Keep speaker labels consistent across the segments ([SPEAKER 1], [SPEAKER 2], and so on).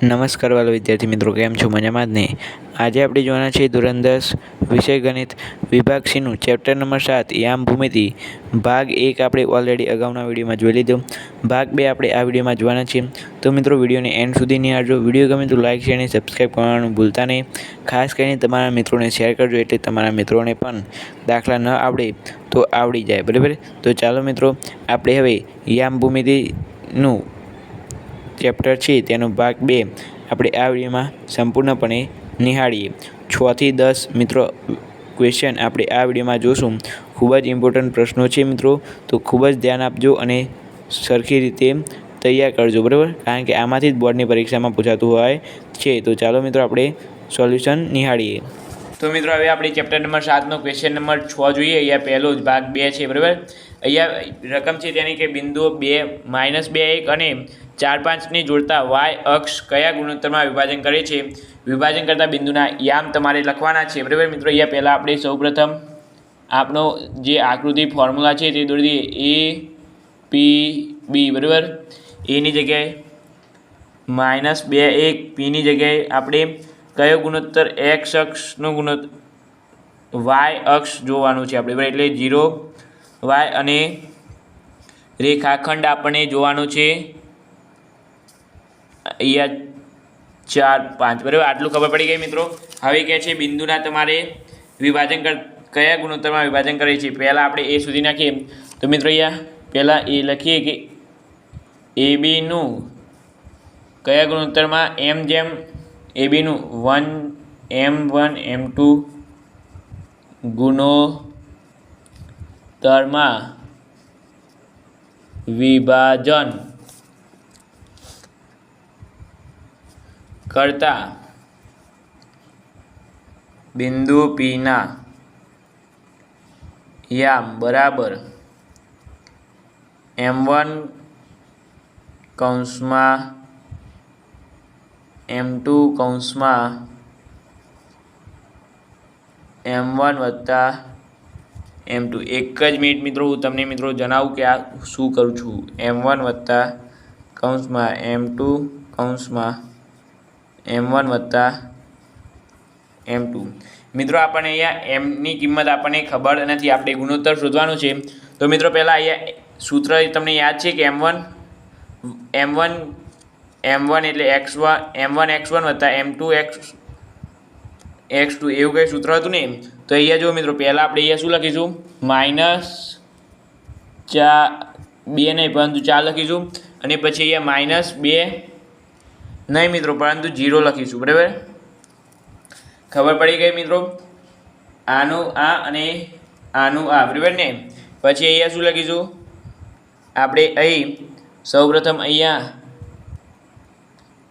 [SPEAKER 1] નમસ્કાર વાલા વિદ્યાર્થી મિત્રો, કેમ છો? મજામાં જ ને? આજે આપણે જોવાના છે ધોરણ 10 વિષય ગણિત વિભાગ સીનું ચેપ્ટર નંબર 7 યામ ભૂમિતિ ભાગ 1 આપણે ઓલરેડી અગાઉના વિડીયોમાં જોઈ લીધો. ભાગ 2 આપણે આ વિડીયોમાં જોવાના છીએ. તો મિત્રો વિડીયોને એન્ડ સુધી નિહાળજો. વિડીયો ગમે તો લાઇક શેર અને સબસ્ક્રાઈબ કરવાનું ભૂલતા નહીં. ખાસ કરીને તમારા મિત્રોને શેર કરજો, એટલે તમારા મિત્રોને પણ દાખલા ન આવડે તો આવડી જાય. બરાબર? તો ચાલો મિત્રો, આપણે હવે યામ ભૂમિતિનું ચેપ્ટર છે તેનો ભાગ 2 આપણે આ વિડીયોમાં સંપૂર્ણપણે નિહાળીએ. 6 થી 10 મિત્રો ક્વેશ્ચન આપણે આ વિડીયોમાં જોશું. ખૂબ જ ઇમ્પોર્ટન્ટ પ્રશ્નો છે મિત્રો, તો ખૂબ જ ધ્યાન આપજો અને સરખી રીતે તૈયાર કરજો. બરાબર? કારણ કે આમાંથી જ બોર્ડની પરીક્ષામાં પૂછાતું હોય છે. તો ચાલો મિત્રો, આપણે સોલ્યુશન નિહાળીએ. તો મિત્રો, હવે આપણે ચેપ્ટર નંબર 7નો ક્વેશ્ચન નંબર 6 જોઈએ. અહીંયા પહેલો જ ભાગ 2 છે. બરાબર? અહીંયા રકમ છે તેની કે બિંદુઓ 2 -2 1 અને 4 5ને જોડતા વાય અક્ષ કયા ગુણોત્તરમાં વિભાજન કરે છે? વિભાજન કરતા બિંદુના યામ તમારે લખવાના છે. બરાબર મિત્રો? અહીંયા પહેલાં આપણે સૌપ્રથમ આપણો જે આકૃતિ ફોર્મ્યુલા છે તે દોરી દઈએ. A P B. બરાબર? એની જગ્યાએ -2 1, પીની જગ્યાએ આપણે કયો ગુણોત્તર એક્સ અક્ષનો ગુણોત્તર વાય અક્ષ જોવાનું છે આપણે. એટલે 0 y અને રેખાખંડ આપણને જોવાનું છે અહીંયા 4 5. બરાબર? આટલું ખબર પડી ગઈ મિત્રો. હવે કહે છે બિંદુના તમારે વિભાજન કયા ગુણોત્તરમાં વિભાજન કરે છે. પહેલાં આપણે એ સુધી નાખીએ. તો મિત્રો અહીંયા પહેલાં એ લખીએ કે ABનું કયા ગુણોત્તરમાં m જેમ ABનું 1m1 m2 ગુણોત્તરમાં વિભાજન કરતા બિંદુ Pના યામ બરાબર m1 કૌંસમાં m2 કૌંસમાં m1 વત્તા m2. એક જ મિનિટ મિત્રો, હું તમને મિત્રો જણાવું કે આ શું કરું છું. m1 વત્તા કૌંસમાં m2 કૌંસમાં m1 વત્તા m2. મિત્રો આપણને અહીંયા mની કિંમત આપણને ખબર નથી, આપણે ગુણોત્તર શોધવાનું છે. તો મિત્રો પહેલાં અહીંયા સૂત્ર તમને યાદ છે કે m1 એટલે m1 x1 વત્તા m2 x2 એવું કંઈ સૂત્ર હતું ને. તો અહીંયા જો મિત્રો, પહેલાં આપણે અહીંયા શું લખીશું? -2 નહીં પરંતુ 4 લખીશું. અને પછી અહીંયા -2 નહીં મિત્રો, પરંતુ 0 લખીશું. બરાબર? ખબર પડી ગઈ મિત્રો? આનું આ અને આનું આ. બરાબર ને? પછી અહીંયા શું લખીશું આપણે? અહીં સૌપ્રથમ અહીંયા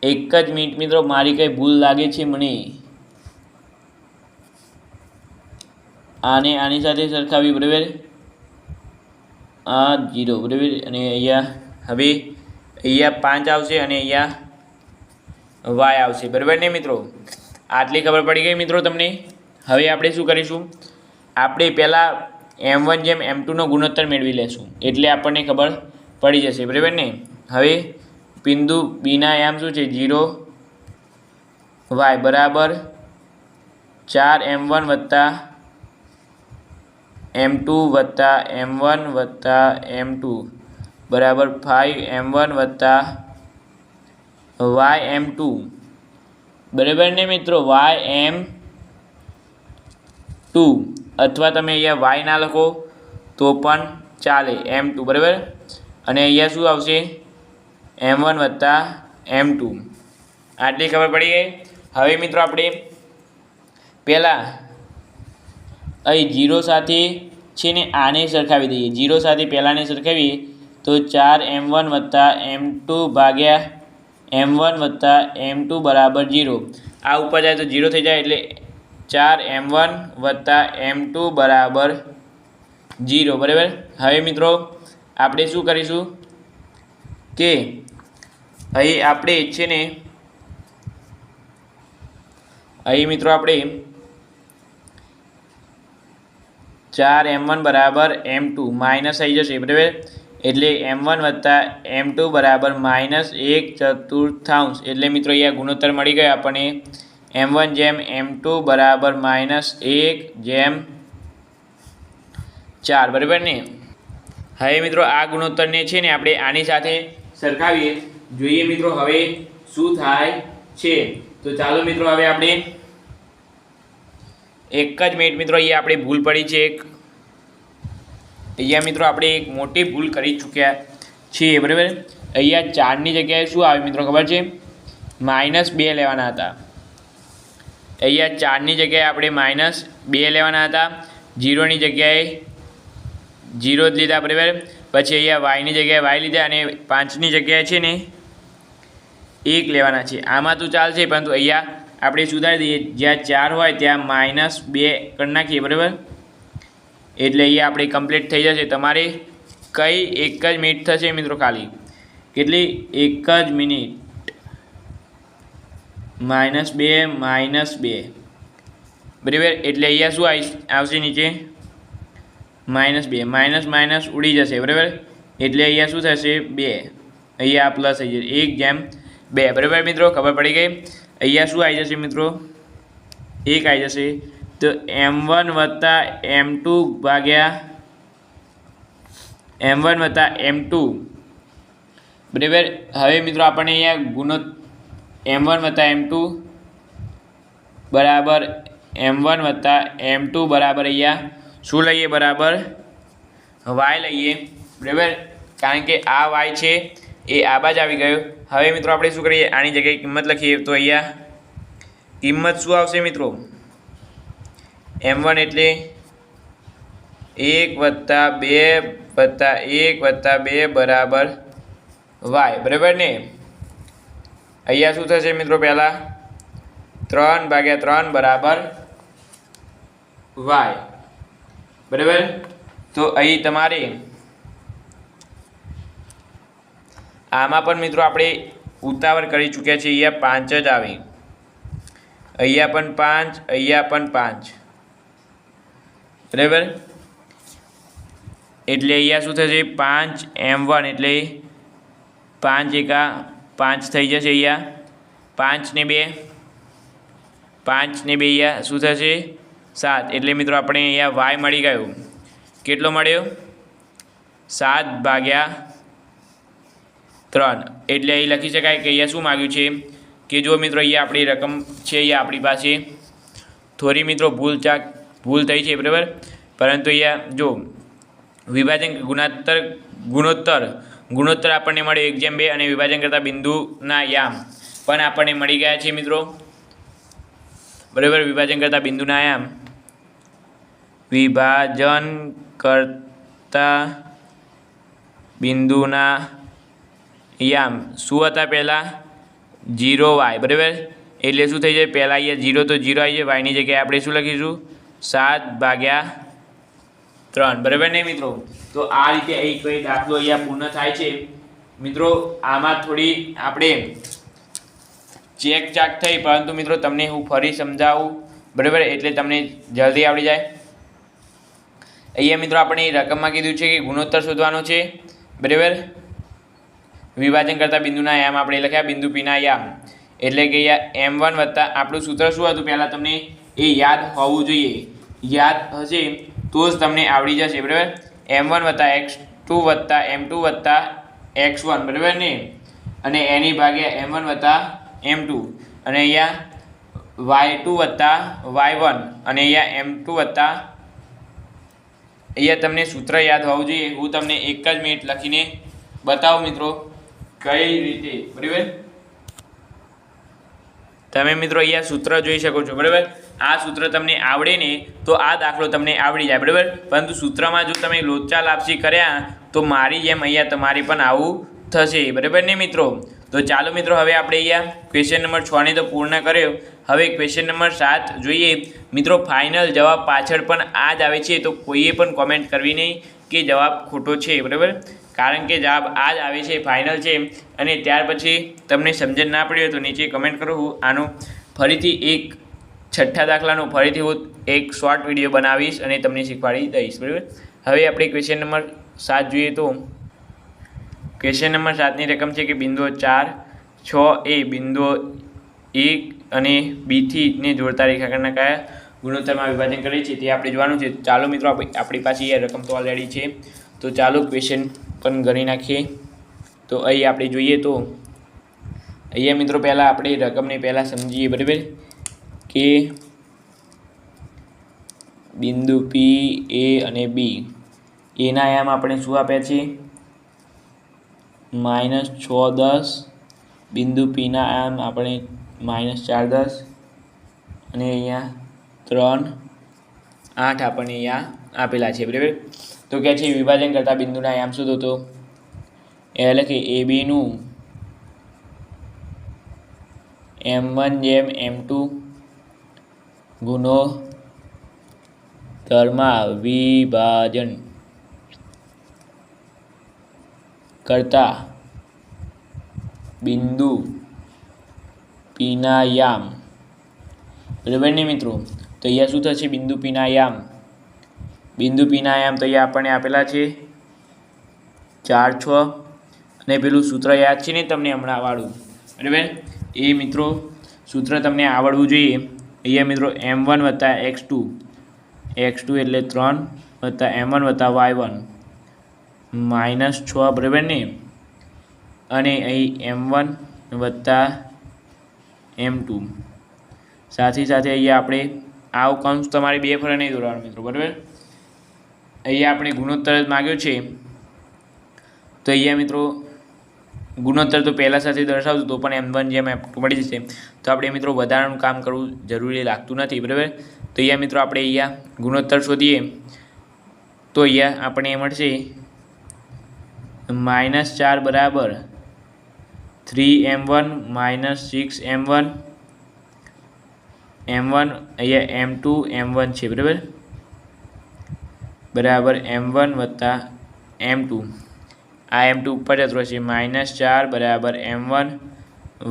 [SPEAKER 1] એક જ મિનિટ મિત્રો, મારી કંઈ ભૂલ લાગે છે મને. આને આની સાથે સરખાવી. બરાબર? આ 0. બરાબર? અને અહીંયા હવે અહીંયા 5 આવશે અને અહીંયા y આવશે. બરાબર ને મિત્રો? આટલી ખબર પડી ગઈ મિત્રો તમને. હવે આપણે શું કરીશું? આપણે પહેલાં m1 જેમ m2નો ગુણોત્તર મેળવી લેશું, એટલે આપણને ખબર પડી જશે. બરાબર ને? હવે બિંદુ Bના યામ શું છે? 0 y બરાબર 4m1 વત્તા m2 વત્તા m1 વત્તા m2 બરાબર 5m1 વત્તા ym2. બરાબર ને મિત્રો? ym2, અથવા તમે અહીંયા y ના લખો તો પણ ચાલે, m2. બરાબર? અને અહીંયા શું આવશે? m1 વત્તા m2. આટલી ખબર પડી ગઈ. હવે મિત્રો આપણે પહેલાં અહીં 0 સાથે છે ને આને સરખાવી દઈએ. 0 સાથે પહેલાંને સરખાવીએ તો 4m1 વત્તા m2 ભાગ્યા m1 વત્તા m2 બરાબર 0. આ ઉપર જાય તો 0 થઈ જાય, એટલે 4m1 વત્તા m2 બરાબર 0. બરાબર? હવે મિત્રો આપણે શું કરીશું કે અહીં આપણે છે ને અહીં મિત્રો આપણે 4m1 બરાબર m2 માઇનસ આવી જશે. બરાબર? એટલે M1 વત્તા M2 બરાબર -1/4 એટલે મિત્રો અહીંયા ગુણોત્તર મળી ગયો આપણને M1 જેમ M2 બરાબર -1/4 બરાબર ને। હવે મિત્રો આ ગુણોત્તરને છે ને આપણે આની સાથે સરખાવીએ, જોઈએ મિત્રો હવે શું થાય છે। તો ચાલો મિત્રો હવે આપણે એક જ મિનિટ મિત્રો, અહીંયા આપણે ભૂલ પડી છે એક, અહીંયા મિત્રો આપણે એક મોટી ભૂલ કરી ચૂક્યા છીએ બરાબર। અહીંયા 4ની જગ્યાએ શું આવે મિત્રો ખબર છે? -2 લેવાના હતા। અહીંયા 4ની જગ્યાએ આપણે -2 લેવાના હતા, 0ની જગ્યાએ 0 જ લીધા બરાબર। પછી અહીંયા yની જગ્યાએ y લીધા અને 5ની જગ્યાએ છે ને 1 લેવાના છે। આમાં તો ચાલશે, પરંતુ અહીંયા આપણે સુધારી દઈએ, જ્યાં 4 હોય ત્યાં -2 કરી નાખીએ બરાબર। એટલે અહીંયા આપણે કમ્પ્લીટ થઈ જશે। તમારે કઈ એક જ મિનિટ થશે મિત્રો, ખાલી કેટલી? એક જ મિનિટ, -2 બરાબર। એટલે અહીંયા શું આવશે નીચે? -2 માઇનસ ઉડી જશે બરાબર। એટલે અહીંયા શું થશે? 2, અહીંયા પ્લસ થઈ જશે 1/2 બરાબર મિત્રો, ખબર પડી ગઈ। અહીંયા શું આવી જશે મિત્રો? 1 આવી જશે। તો M1 વત્તા M2 ભાગ્યા M1 વત્તા M2 બરાબર। હવે મિત્રો આપણને અહીંયા M1 વત્તા M2 બરાબર M1 વત્તા M2 બરાબર અહીંયા શું લઈએ? બરાબર y લઈએ બરાબર, કારણ કે આ y છે એ આ બાજુ આવી ગયો। હવે મિત્રો આપણે શું કરીએ? આની જગ્યાએ કિંમત લખીએ। તો અહીંયા કિંમત શું આવશે મિત્રો? M1 એટલે 1 વત્તા 2 વત્તા 1 વત્તા 2 બરાબર y બરાબર ને। અહીંયા શું થશે મિત્રો? પહેલાં 3/3 બરાબર y બરાબર। તો અહીં તમારે આમાં પણ મિત્રો આપણે ઉતાવળ કરી ચૂક્યા છીએ। અહીંયા 5 જ આવે, અહીંયા પણ 5, અહીંયા પણ 5 બરાબર। એટલે અહીંયા શું થશે? 5M1 એટલે 5 એકા 5 થઈ જશે। અહીંયા 5 ને 2 અહીંયા શું થશે? 7। એટલે મિત્રો આપણે અહીંયા y મળી ગયો, કેટલો મળ્યો? 7/3। એટલે અહીં લખી શકાય કે અહીંયા શું માગ્યું છે કે જો મિત્રો અહીંયા આપણી રકમ છે, અહીંયા આપણી પાસે થોડી મિત્રો ભૂલ થઈ છે બરાબર, પરંતુ અહીંયા જો વિભાજન ગુણોત્તર આપણને મળ્યો 1/2 અને વિભાજન કરતા બિંદુના યામ પણ આપણને મળી ગયા છે મિત્રો બરાબર। વિભાજન કરતા બિંદુના યામ, વિભાજન કરતા બિંદુના યામ શું હતા? પહેલાં 0y બરાબર। એટલે શું થઈ જાય? પહેલાં અહીંયા 0 તો 0 આવી જાય, yની જગ્યાએ આપણે શું લખીશું? 7/3 બરાબર ને મિત્રો। તો આ રીતે એક દાખલો અહીંયા પૂર્ણ થાય છે મિત્રો। આમાં થોડી આપણે ચેક ચાક થઈ, પરંતુ મિત્રો તમને હું ફરી સમજાવું બરાબર, એટલે તમને જલ્દી આવડી જાય। અહીંયા મિત્રો આપણે રકમમાં કીધું છે કે ગુણોત્તર શોધવાનો છે બરાબર। વિભાજન કરતા બિંદુના યામ આપણે લખ્યા, બિંદુ પીના યામ, એટલે કે અહીંયા M1 વત્તા આપણું સૂત્ર શું હતું પહેલાં તમને એ યાદ હોવું જોઈએ, યાદ હશે તો જ તમને આવડી જશે બરાબર। M1 વત્તા X2 વત્તા M2 વત્તા X1 બરાબર ને, અને એની ભાગ્યા M1 વત્તા M2, અને અહીંયા Y2 વત્તા Y1, અને અહીંયા M2 વત્તા, અહીંયા તમને સૂત્ર યાદ હોવું જોઈએ। હું તમને એક જ મિનિટ લખીને બતાવું મિત્રો કઈ રીતે બરાબર। તમે મિત્રો અહીંયા સૂત્ર જોઈ શકો છો બરાબર। આ સૂત્ર તમને આવડે ને તો આ દાખલો તમને આવડી જાય બરાબર, પરંતુ સૂત્રમાં જો તમે લોચા લાપસી કર્યા તો મારી જેમ અહીંયા તમારે પણ આવું થશે બરાબર ને મિત્રો। તો ચાલો મિત્રો હવે આપણે અહીંયા ક્વેશ્ચન નંબર 6 ને તો પૂર્ણ કર્યો। હવે ક્વેશ્ચન નંબર 7 જોઈએ મિત્રો। ફાઇનલ જવાબ પાછળ પણ આ જ આવે છે, તો કોઈએ પણ કોમેન્ટ કરવી નહીં કે જવાબ ખોટો છે બરાબર, કારણ કે જવાબ આ જ આવે છે, ફાઇનલ છે। અને ત્યાર પછી તમને સમજણ ના પડી હોય તો નીચે કમેન્ટ કરો। હું આનો ફરીથી એક 6થા દાખલાનો ફરીથી હું એક શોર્ટ વિડીયો બનાવીશ અને તમને શીખવાડી દઈશ બરાબર। હવે આપણે ક્વેશ્ચન નંબર 7 જોઈએ। તો ક્વેશ્ચન નંબર 7ની રકમ છે કે બિંદુઓ 4, 6 એ બિંદુઓ 1 અને બીથી ને જોડતા રેખાખંડના કયા ગુણોત્તરમાં વિભાજન કરે છે તે આપણે જોવાનું છે. ચાલો મિત્રો, આપણી પાસે એ રકમ તો ઓલરેડી છે, તો ચાલો ક્વેશ્ચન પણ ગણી નાખીએ. તો અહીં આપણે જોઈએ તો અહીંયા મિત્રો પહેલાં આપણે રકમને પહેલાં સમજીએ, બરાબર, કે બિંદુ પી, એ અને બી એના આયામ આપણે શું આપ્યા છે? -6, 10. બિંદુ પીના આયામ આપણે -4, 10 અને અહીંયા 3, 8 આપણને અહીંયા આપેલા છે, બરાબર. તો કહે છે વિભાજન કરતા બિંદુના આયામ શોધો. તો એટલે કે એ બીનું m1/m2 ગુણોત્તરમાં વિભાજન કરતા બિંદુ પીના યામ, બરાબર ને મિત્રો. તો અહીંયા શું થશે? બિંદુ પીના યામ. બિંદુ પીના યામ તો અહીંયા આપણને આપેલા છે 4, 6 અને પેલું સૂત્ર યાદ છે ને તમને હમણાં વાળું, બરાબર. એ મિત્રો સૂત્ર તમને આવડવું જોઈએ. અહીંયા મિત્રો m1 + x2, x2 એટલે 3 + m1 + y1 -6, બરાબર ને. અને અહીં m1 + m2 સાથે અહીંયા આપણે આવું કૌંસ તમારે બે ફરે નહીં દોરવાનું મિત્રો, બરાબર. અહીંયા આપણે ગુણોત્તર જ માગ્યો છે, તો અહીંયા મિત્રો ગુણોત્તર તો પહેલાં સાથે દર્શાવશું તો પણ m1/m2 મળી જશે. તો આપણે મિત્રો વધારાનું કામ કરવું જરૂરી લાગતું નથી, બરાબર. તો અહીંયા મિત્રો આપણે અહીંયા ગુણોત્તર શોધીએ તો અહીંયા આપણે મળશે -4 બરાબર 3m1 - 6m1, m1 અહીંયા m2 m1 છે, બરાબર, બરાબર m1 + m2. આ m2 ઉપર જતો રહેશે. -4 બરાબર m1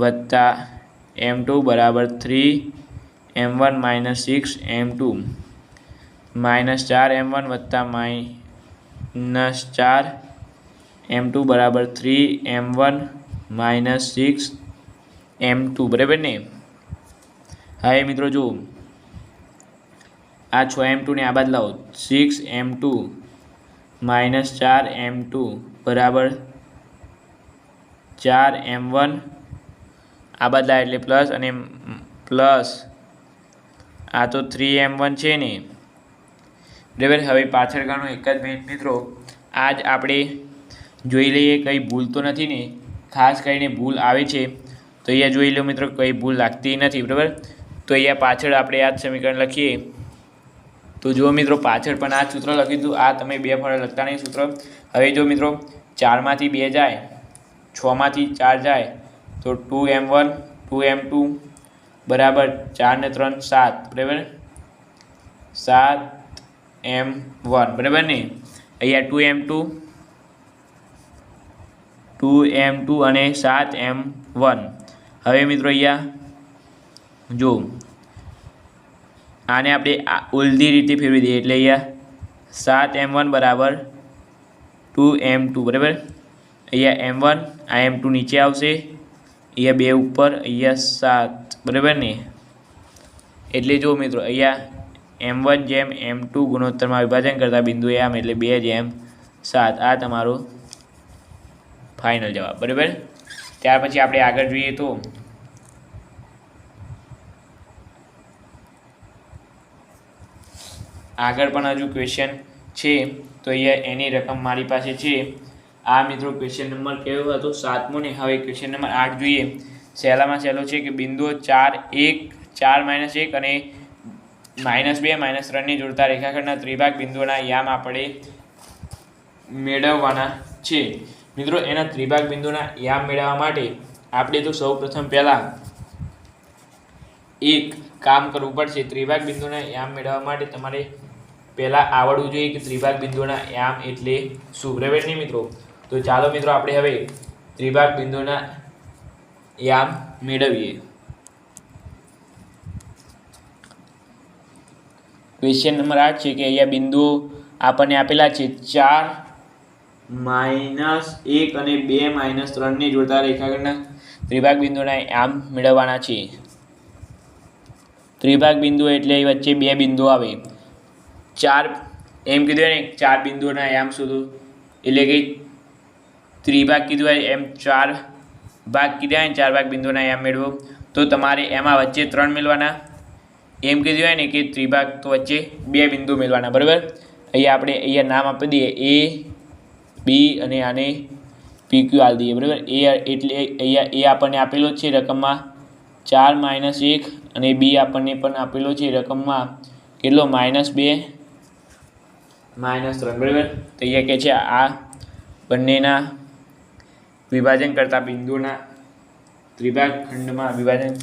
[SPEAKER 1] + m2 બરાબર 3m1 - 6m2 -4m1 - 4m2 બરાબર 3m1 - 6m2, બરાબર ને. હા એ મિત્રો જુઓ, આ 6m2 ને આ બાદ લાવો. 6m2 - 4m2 બરાબર 4m1 આ બાદ લાવે એટલે પ્લસ, અને પ્લસ આ તો 3m1 છે ને, બરાબર. હવે પાછળ ગણો એક જ મિનિટ મિત્રો. આજ આપણે જોઈ લઈએ કંઈ ભૂલ તો નથી ને. ખાસ કરીને ભૂલ આવે છે તો અહીંયા જોઈ લો મિત્રો, કંઈ ભૂલ લાગતી નથી, બરાબર. તો અહીંયા પાછળ આપણે આ જ સમીકરણ લખીએ. તો જુઓ મિત્રો, પાછળ પણ આ સૂત્ર લખી દીધું. આ તમે બે ફળ લખતા નહીં સૂત્ર. હવે જો મિત્રો 4માંથી 2 જાય, 6માંથી 4 જાય તો 2m1 2m2 બરાબર 4 ને 3 7, બરાબર, 7m1, બરાબર ને. અહીંયા 2m2 અને 7m1. હવે મિત્રો અહીંયા જો આને આપણે ઉલટી રીતે ફેરવી દઈએ એટલે અહીંયા 7m1 બરાબર 2m2, બરાબર. અહીંયા m1 આ m2 નીચે આવશે, અહીંયા 2 ઉપર, અહીંયા 7, બરાબર ને. એટલે જો મિત્રો અહીંયા m1/m2 ગુણોત્તરમાં વિભાજન કરતા બિંદુ આમ એટલે 2/7. આ તમારો ફાઇનલ જવાબ, બરાબર. ત્યાર પછી આપણે આગળ જોઈએ તો આગળ પણ હજુ ક્વેશ્ચન છે, તો અહીંયા એની રકમ મારી પાસે છે. આ મિત્રો ક્વેશ્ચન નંબર કયો હતો? 7મો ને. હવે ક્વેશ્ચન નંબર 8 જોઈએ. સહેલામાં સહેલો છે કે બિંદુઓ 4, 1 - 1 અને -2 - 3 ને જોડતા રેખાખંડના ત્રિભાગ બિંદુઓના યામ આપણે મેળવવાના છે. મિત્રો એના ત્રિભાગ બિંદુના યામ મેળવવા માટે આપણે તો સૌ પ્રથમ પહેલાં એક કામ કરવું પડશે. ત્રિભાગ બિંદુના યામ મેળવવા માટે તમારે પહેલાં આવડવું જોઈએ કે ત્રિભાગ બિંદુના યામ એટલે શું, બરાબર ને મિત્રો. તો ચાલો મિત્રો આપણે હવે ત્રિભાગ બિંદુના યામ મેળવીએ. ક્વેશ્ચન નંબર 8 છે કે અહીંયા બિંદુઓ આપણને આપેલા છે 4, -1 અને 2 -3 ને જોડતા રેખાખંડના ત્રિભાગ બિંદુના યામ મેળવવાના છે। ત્રિભાગ બિંદુ એટલે વચ્ચે બે બિંદુ આવે। ચાર એમ કીધું ને 4 બિંદુઓના યામ શોધો એટલે કે ત્રિભાગ કીધું હોય એમ 4 ભાગ કીધા હોય ને 4 ભાગ બિંદુઓના યામ મેળવો તો તમારે એમાં વચ્ચે 3 મેળવાના। એમ કીધું હોય ને કે ત્રિભાગ તો વચ્ચે બે બિંદુ મેળવાના, બરાબર। અહીંયા નામ આપી દઈએ એ બી અને આને PQ આપી દઈએ, બરાબર। એ એટલે અહીંયા એ આપણને આપેલો છે રકમમાં 4 - 1 અને બી આપણને પણ આપેલો છે રકમમાં કેટલો -2 -3, બરાબર। તો અહીંયા કહે છે આ બંનેના વિભાજન કરતા બિંદુના ત્રિભાગ ખંડમાં વિભાજન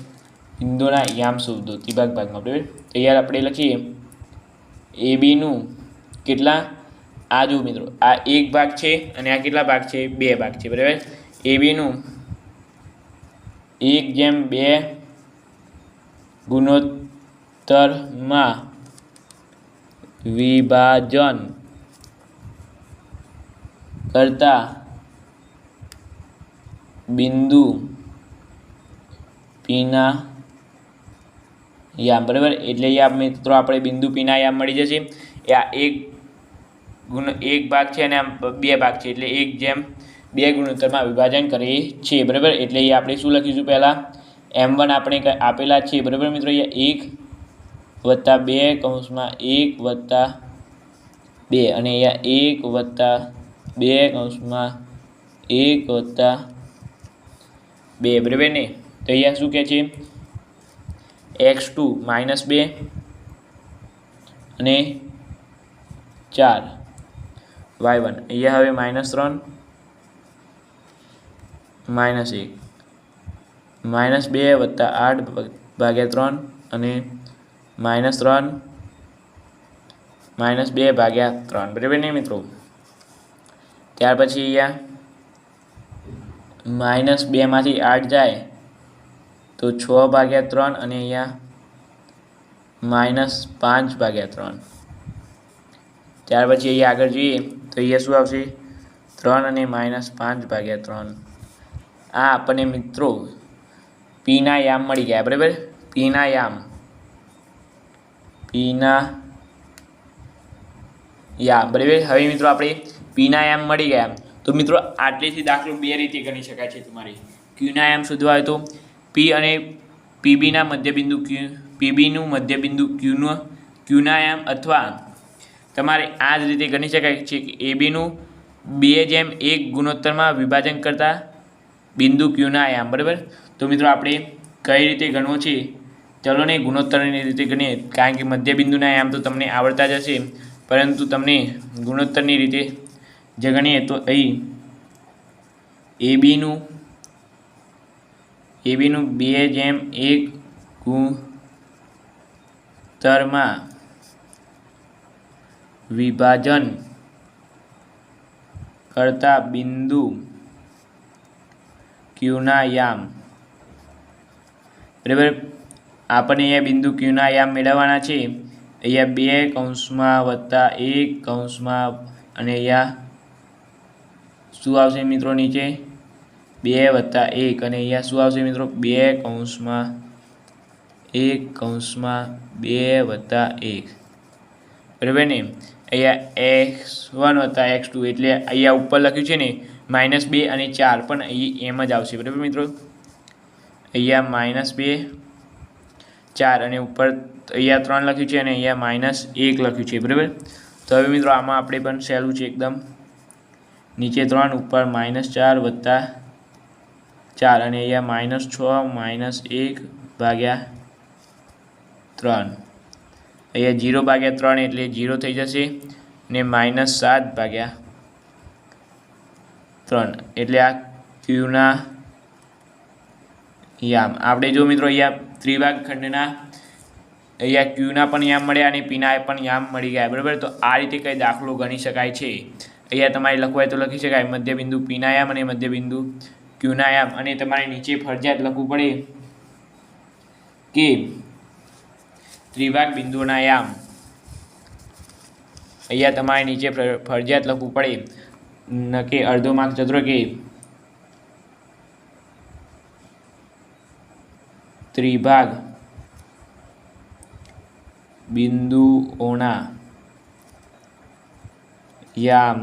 [SPEAKER 1] બિંદુના યામ શોધો ત્રિભાગ ભાગમાં, બરાબર। તો અહીંયા આપણે લખીએ એ બીનું કેટલા, આ જો મિત્રો આ એક ભાગ છે અને આ કેટલા ભાગ છે, બે ભાગ છે, બરાબર। એ બીનું 1/2 ગુણોત્તરમાં વિભાજન કરતા બિંદુ પીના યામ, બરાબર। એટલે અહીંયા મિત્રો આપણે બિંદુ પીના યામ મળી જશે। આ એક ભાગ છે અને આ બે ભાગ છે એટલે 1/2 ગુણોત્તરમાં વિભાજન કરીએ છીએ, બરાબર। એટલે અહીંયા આપણે શું લખીશું, પહેલાં M1 આપણે આપેલા છે, બરાબર મિત્રો। અહીંયા 1+2 કૌંસમાં 1+2 અને અહીંયા 1+2 કૌંસમાં 1+2, બરાબર ને। તો અહીંયા શું કહે છે x2 -2 અને 4 y1 અહીંયા હવે -3 -1 -2 + 8/3 અને -3 -2/3, બરાબર ને મિત્રો। ત્યાર પછી અહીંયા -2 માંથી 8 જાય તો 6/3 અને અહીંયા -5/3। ત્યાર પછી અહીંયા આગળ જોઈએ તો અહીંયા શું આવશે 3 અને -5/3। આ આપણને મિત્રો પીના યામ મળી ગયા, બરાબર। પીના યામ બરાબર। હવે મિત્રો આપણે પીના યામ મળી ગયા તો મિત્રો આટલેથી દાખલો બે રીતે ગણી શકાય છે તમારે। ક્યુના યામ શોધવા હોય તો પી અને પીબીના મધ્યબિંદુ પીબીનું મધ્યબિંદુ ક્યુના યામ અથવા તમારે આ જ રીતે ગણી શકાય છે કે એબીનું 2/1 ગુણોત્તરમાં વિભાજન કરતા બિંદુ ક્યુના યામ, બરાબર। તો મિત્રો આપણે કઈ રીતે ગણવો છે, ચલો ને ગુણોત્તરની રીતે ગણીએ, કારણ કે મધ્યબિંદુના યામ તો તમને આવડતા જ હશે, પરંતુ તમને ગુણોત્તરની રીતે જે ગણીએ તો અહીં એબીનું 2/1 ગુણોત્તરમાં વિભાજન કરતા બિંદુ ક્યુના યામ, બરાબર। આપણને અહીંયા બિંદુ ક્યુના યામ મેળવવાના છે। અહીંયા 2 કૌંસમાં +1 કૌંસમાં અને અહીંયા શું આવશે મિત્રો નીચે 2+1 અને અહીંયા શું આવશે મિત્રો 2 કૌંસમાં 1 કૌંસમાં 2+1, બરાબર ને। અહીંયા x1 + x2 એટલે અહીંયા ઉપર લખ્યું છે ને -2 અને 4 પણ અહીં એમ જ આવશે, બરાબર મિત્રો। અહીંયા -2 4 અને ઉપર અહીંયા 3 લખ્યું છે અને અહીંયા -1 લખ્યું છે, બરાબર। તો હવે મિત્રો આમાં આપણે પણ સહેલું છે એકદમ, નીચે 3 ઉપર -4 + 4 અને અહીંયા -6 - 1/3 અહીંયા 0/3 એટલે 0 થઈ જશે ને -7/3 એટલે આ ક્યુના યામ। આપણે જો મિત્રો અહીંયા ત્રિભાગ ખંડના અહીંયા ક્યુના પણ યામ મળ્યા અને પીના પણ યામ મળી ગયા, બરાબર। તો આ રીતે કઈ દાખલો ગણી શકાય છે। અહીંયા તમારે લખવું હોય તો લખી શકાય મધ્યબિંદુ પીના યામ અને મધ્યબિંદુ ક્યુના યામ, અને તમારે નીચે ફરજિયાત લખવું પડે કે ત્રિભાગ બિંદુના યામ। અહીંયા તમારે નીચે ફરજિયાત લખવું પડે કે અડધો માર્ક જતો કે ત્રિભાગ બિંદુઓના યામ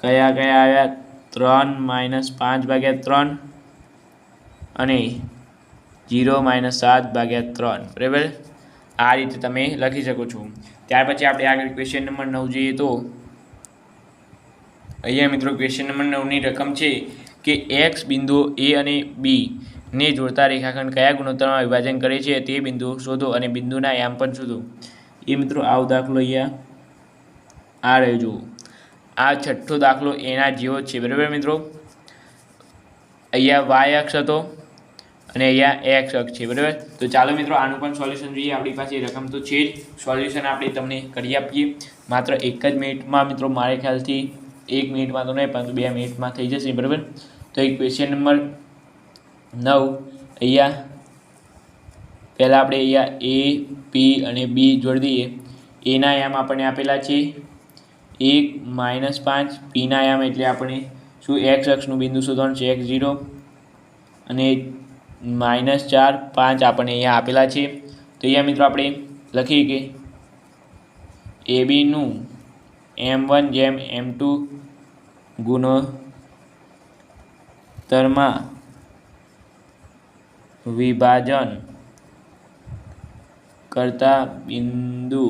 [SPEAKER 1] કયા કયા આવ્યા? 3 - 5/3 અને 0 - 7/3, બરાબર. આ રીતે તમે લખી શકો છો. ત્યાર પછી આપણે આગળ ક્વેશ્ચન નંબર 9 જોઈએ તો અહીંયા મિત્રો ક્વેશ્ચન નંબર 9ની રકમ છે કે એક્સ બિંદુઓ એ અને બી ને જોડતા રેખાખંડ કયા ગુણોત્તરમાં વિભાજન કરે છે તે બિંદુ શોધો અને બિંદુના યામ પણ શોધો. એ મિત્રો આવો દાખલો અહીંયા આ રહ્યો જુઓ. આ છઠ્ઠો દાખલો એના જેવો જ છે, બરાબર મિત્રો. અહીંયા વાય અક્ષ હતો અને અહીંયા એક્સ અક્ષ છે, બરાબર. તો ચાલો મિત્રો આનું પણ સોલ્યુશન જોઈએ. આપણી પાસે રકમ તો છે જ, સોલ્યુશન આપણે તમને કરી આપીએ માત્ર 1 જ મિનિટમાં મિત્રો. મારે ખ્યાલથી 1 મિનિટમાં તો નહીં પરંતુ 2 મિનિટમાં થઈ જશે, બરાબર. તો એક ક્વેશ્ચન નંબર 9 અહીંયા પહેલાં આપણે અહીંયા એ પી અને બી જોડી દઈએ. એના યામ આપણને આપેલા છે 1 - 5, પીના યામ એટલે આપણે શું એક્સ અક્ષનું બિંદુ શોધવાનું છે x0 અને -4, 5 આપણને અહીંયા આપેલા છે. તો અહીંયા મિત્રો આપણે લખીએ કે એબીનું m1/m2 ગુણોત્તરમાં વિભાજન કરતા બિંદુ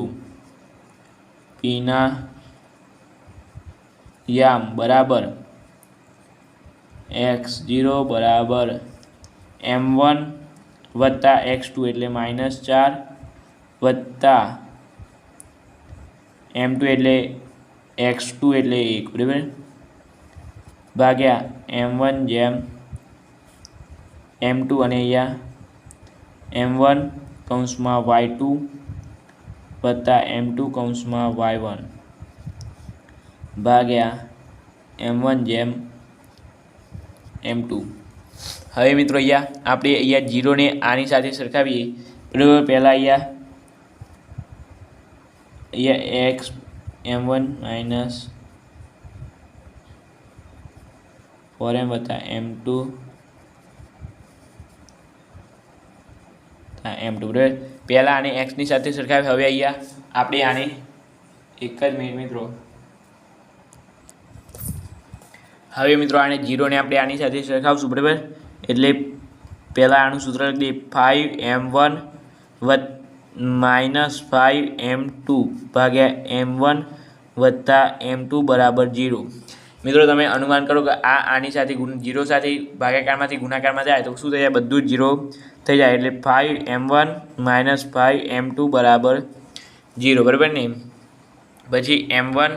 [SPEAKER 1] પીના યામ બરાબર x0 બરાબર m1 વત્તા x2 એટલે -4 વત્તા m2 એટલે x2 એટલે 1, બરાબર, ભાગ્યા m1/m2 અને અહીંયા m1 કૌંસમાં y2 વત્તા m2 કૌંસમાં y1 ભાગ્યા m1/m2. હવે મિત્રો અહીંયા આપણે અહીંયા 0 ને આની સાથે સરખાવીએ, બરાબર. પહેલાં અહીંયા x m1 - 4m વત્તા m2 m2, બરાબર. પહેલાં આને એક્સની સાથે સરખાવી. હવે અહીંયા આપણે આને 1 જ મિનિટ મિત્રો. હવે મિત્રો આને 0 ને આપણે આની સાથે સરખાવશું, બરાબર. એટલે પહેલાં આનું સૂત્ર લખી 5m1 -5m2 ભાગ્યા m1 વત્તા m2 બરાબર 0. મિત્રો તમે અનુમાન કરો કે આની સાથે 0 સાથે ભાગાકારમાંથી ગુણાકારમાં જાય તો શું થઈ જાય? બધું જ 0 થઈ જાય. એટલે 5m1 - 5m2 બરાબર 0, બરાબર ને. પછી m1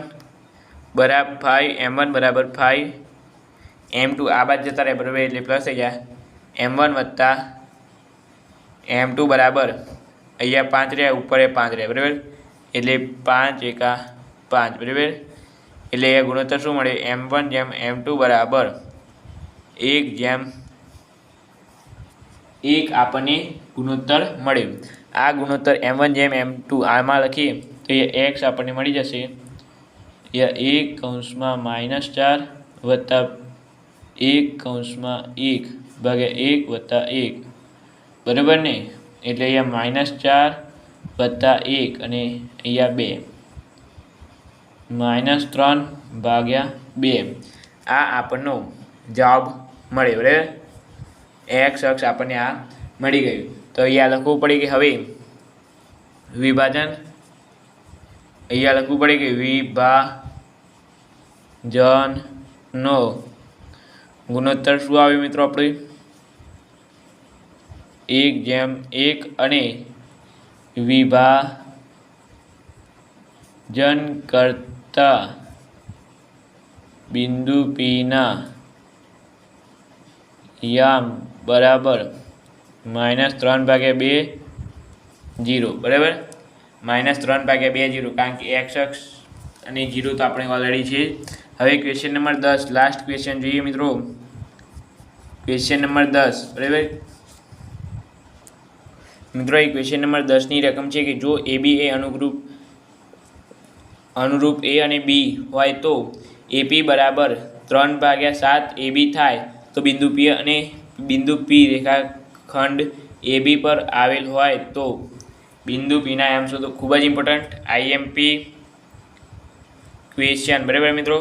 [SPEAKER 1] બરાબર 5 m2 આ બાદ જતા રહે, બરાબર, એટલે પ્લસ થઈ જાય. m1 વત્તા m2 બરાબર અહીંયા 5 રહ્યા, ઉપર 5 રહ્યા, બરાબર. એટલે 5 × 5, બરાબર. એટલે એ ગુણોત્તર શું મળે? m1/m2 બરાબર 1/1 આપણને ગુણોત્તર મળે. આ ગુણોત્તર m1/m2 આમાં લખીએ તો એ x આપણને મળી જશે 1 કૌંસમાં -4 વત્તા 1 કૌંસમાં 1 ભાગ્યા 1 વત્તા 1, બરાબર ને. એટલે અહીંયા -4 વત્તા 1 અને અહીંયા 2 -3/2. આ આપણનો જવાબ મળે, બરાબર. એક્સ અક્ષ આપણને આ મળી ગયું. તો અહીંયા લખવું પડે કે હવે વિભાજન, અહીંયા લખવું પડે કે વિભાજનનો ગુણોત્તર શું આવ્યું મિત્રો? આપણે 1/1 અને વિભાજન કરતા બિંદુ પીના યામ બરાબર -3/2 0, બરાબર. -3/2 0, કારણ કે એક્સ અક્ષ અને 0 તો આપણે ઓલરેડી છે. હવે ક્વેશ્ચન નંબર 10 લાસ્ટ ક્વેશ્ચન જોઈએ મિત્રો. ક્વેશ્ચન નંબર 10, બરાબર મિત્રો. એ ક્વેશ્ચન નંબર 10ની રકમ છે કે જો AB એ અનુરૂપ A અને B હોય તો એપી બરાબર 3/7 AB થાય તો બિંદુ P અને બિંદુ P રેખાખંડ AB પર આવેલ હોય તો બિંદુ Pના આયામ શોધો. ખૂબ જ ઇમ્પોર્ટન્ટ IMP ક્વેશ્ચન, બરાબર મિત્રો,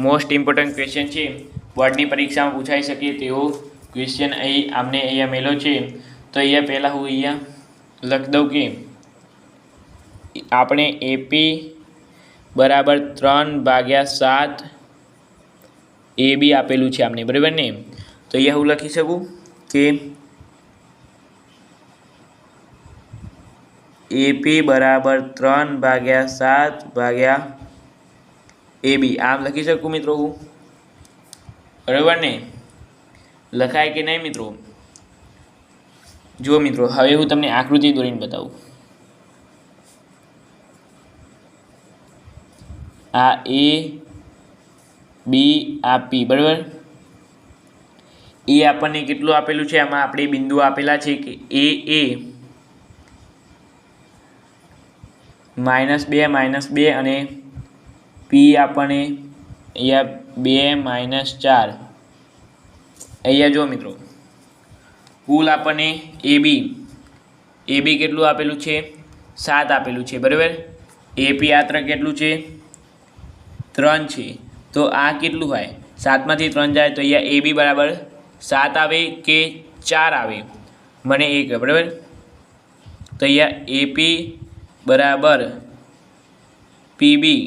[SPEAKER 1] મોસ્ટ ઇમ્પોર્ટન્ટ ક્વેશ્ચન છે. બોર્ડની પરીક્ષામાં પૂછાઈ શકે તેવો ક્વેશ્ચન અહીંયા મેલો છે. તો અહીંયા પહેલાં હું અહીંયા લખી દઉં કે આપણે એપી બરાબર 3/7 AB આપેલું છે આપણે, બરાબર ને. તો અહીંયા હું લખી શકું કે એપી બરાબર 3/7 AB આમ લખી શકું મિત્રો હું, બરાબર ને. લખાય કે નહીં મિત્રો? જુઓ મિત્રો, હવે હું તમને આકૃતિ દોરીને બતાવું. આ એ બી આ પી, બરાબર. એ આપણને કેટલું આપેલું છે? આમાં આપણે બિંદુ આપેલા છે કે એ -2 અને પી આપણને અહીંયા 2 - 4. અહીંયા જો મિત્રો, કુલ આપણને એબી કેટલું આપેલું છે? 7 આપેલું છે, બરાબર. એપી આ કેટલું છે? 3 છે. તો આ કેટલું હોય? 7 માંથી 3 જાય તો અહીંયા એબી બરાબર 7 આવે કે 4 આવે? મને એ કહે, બરાબર. તો અહીંયા એપી બરાબર પીબી,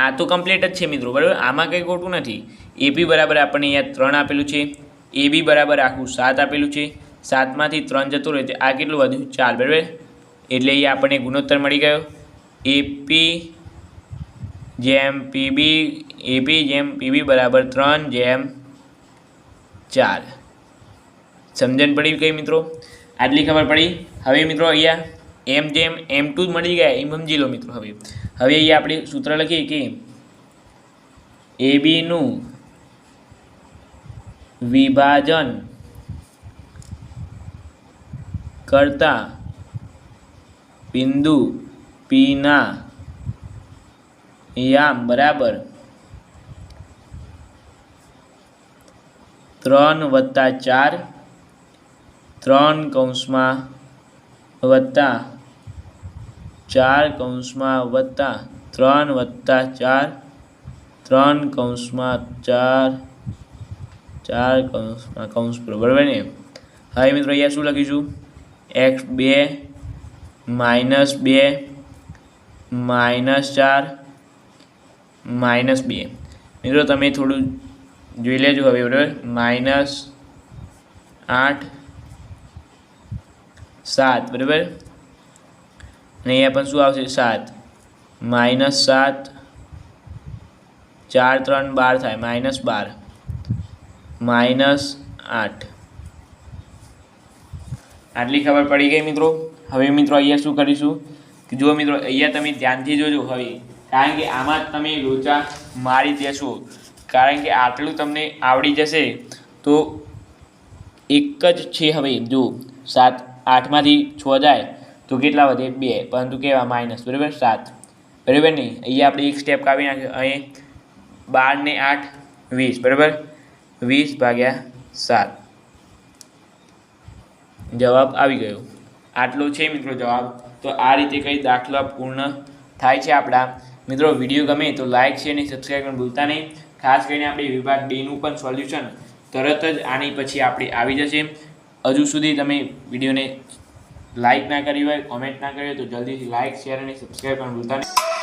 [SPEAKER 1] આ તો કમ્પ્લીટ જ છે મિત્રો, બરાબર. આમાં કંઈ ખોટું નથી. એપી બરાબર આપણને અહીંયા 3 આપેલું છે, એબી બરાબર આખું 7 આપેલું છે. 7 માંથી 3 જતું રહે તો આ કેટલું વધ્યું? 4, બરાબર. એટલે અહીંયા આપણને ગુણોત્તર મળી ગયો. એપી જેમ પીબી બરાબર 3/4. સમજણ પડી ગઈ મિત્રો? આટલી ખબર પડી. હવે મિત્રો અહીંયા જેમ M2 મળી ગયા એમ સમજી લો મિત્રો. હવે અહીંયા આપણે સૂત્ર લખીએ કે એબીનું વિભાજન કરતા બિંદુ પીના યામ બરાબર 3+4 3 કૌંસમાં વત્તા 4 કૌંસમાં વત્તા 3+4 3 કૌંસમાં 4 4 કૌંસમાં કૌંસ, બરાબર ને. હવે મિત્રો અહીંયા શું લખીશું? x2 -2 -4 -2. મિત્રો તમે થોડું જોઈ લેજો હવે, બરાબર. -8 7, બરાબર. અને અહીંયા પણ શું આવશે? 7 -7 4 3 12 થાય, -12 -8. આટલી ખબર પડી ગઈ મિત્રો. હવે મિત્રો અહીંયા શું કરીશું કે જુઓ મિત્રો, અહીંયા તમે ધ્યાનથી જોજો હવે, કારણ કે આમાં તમે લોચા મારી દેશો. કારણ કે આટલું તમને આવડી જશે તો એક જ છે. હવે જો 7 8 માંથી 6 જાય તો કેટલા વધે? 2, પરંતુ કેવા? માઇનસ, બરાબર. 7, બરાબર ને. અહીંયા આપણે એક સ્ટેપ કાઢી નાખ્યો. અહીં 12 ને 8 20, બરાબર. 20/7 જવાબ આવી ગયો. આટલો છે મિત્રો જવાબ. તો આ રીતે કંઈ દાખલા પૂર્ણ થાય છે આપણા. મિત્રો વિડીયો ગમે તો લાઇક શેર અને સબસ્ક્રાઈબ કરવાનું ભૂલતા નહીં. ખાસ કરીને આપણે વિભાગ ડીનું પણ સોલ્યુશન તરત જ આની પછી આપણે આવી જશે. હજુ સુધી તમે વિડીયોને લાઇક ના કરી હોય, કોમેન્ટ ના કરી હોય તો જલ્દીથી લાઇક શેર અને સબસ્ક્રાઈબ કરવાનું ભૂલતા નહીં.